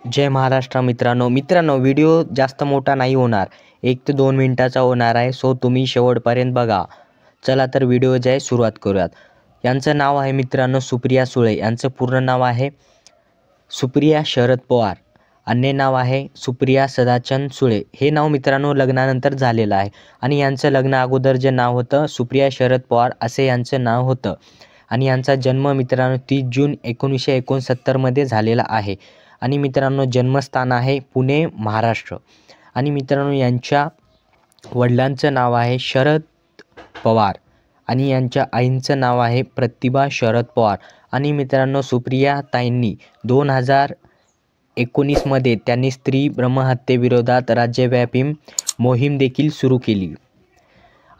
जय महाराष्ट्र मित्रांनो व्हिडिओ जास्त मोठा नाही होणार, 1 ते 2 मिनिटाचा होणार आहे. सो तुम्ही शेवटपर्यंत बघा. चला तर व्हिडिओची सुरुवात करूयात. यांचं नाव आहे मित्रांनो सुप्रिया सुळे. यांचं पूर्ण नाव आहे सुप्रिया शरद पवार. अन्य नाव आहे सुप्रिया सदाचंद सुळे. हे नाव मित्रांनो लग्नानंतर झालेलं आहे आणि यांचं लग्न अगोदर जे नाव होतं सुप्रिया शरद पवार असे यांचं नाव होतं. आणि यांचा जन्म मित्रांनो 30 जून 1969 मध्ये झालेला आहे. आणि मित्रांनो जन्मस्थान आहे पुणे, महाराष्ट्र. आणि मित्रांनो यांच्या वडिलांचं नाव आहे शरद पवार आणि यांच्या आईंचं नाव आहे प्रतिभा शरद पवार. आणि मित्रांनो सुप्रिया ताईंनी 2019 मध्ये त्यांनी स्त्री ब्रह्महत्येविरोधात राज्यव्यापी मोहीम देखील सुरू केली.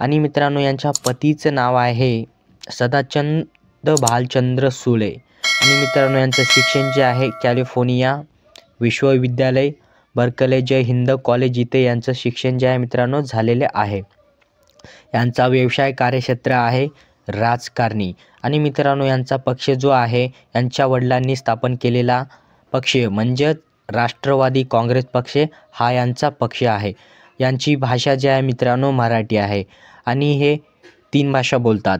आणि मित्रांनो यांच्या पतीचं नाव आहे सदाचंद भालचंद्र सुळे. आणि मित्रांनो यांचं शिक्षण जे आहे कॅलिफोर्निया विश्वविद्यालय, बर्कले जय हिंद कॉलेज इथे यांचं शिक्षण जे आहे मित्रांनो झालेले आहे. यांचा व्यवसाय कार्यक्षेत्र आहे राजकारणी. आणि मित्रांनो यांचा पक्ष जो आहे यांच्या वडिलांनी स्थापन केलेला पक्ष म्हणजेच राष्ट्रवादी काँग्रेस पक्ष हा यांचा पक्ष आहे. यांची भाषा जी आहे मित्रांनो मराठी आहे आणि हे 3 भाषा बोलतात.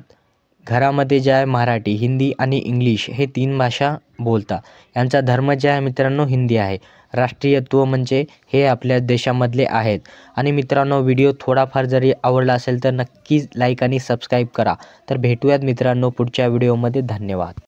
घरामध्ये जे आहे मराठी, हिंदी आणि इंग्लिश हे 3 भाषा बोलतात. यांचा धर्म जे आहे मित्रांनो हिंदी आहे. राष्ट्रीयत्व म्हणजे हे आपल्या देशामधले आहेत. आणि मित्रांनो व्हिडिओ थोडाफार जरी आवडला असेल तर नक्कीच लाईक आणि सबस्क्राईब करा. तर भेटूयात मित्रांनो पुढच्या व्हिडिओमध्ये. धन्यवाद.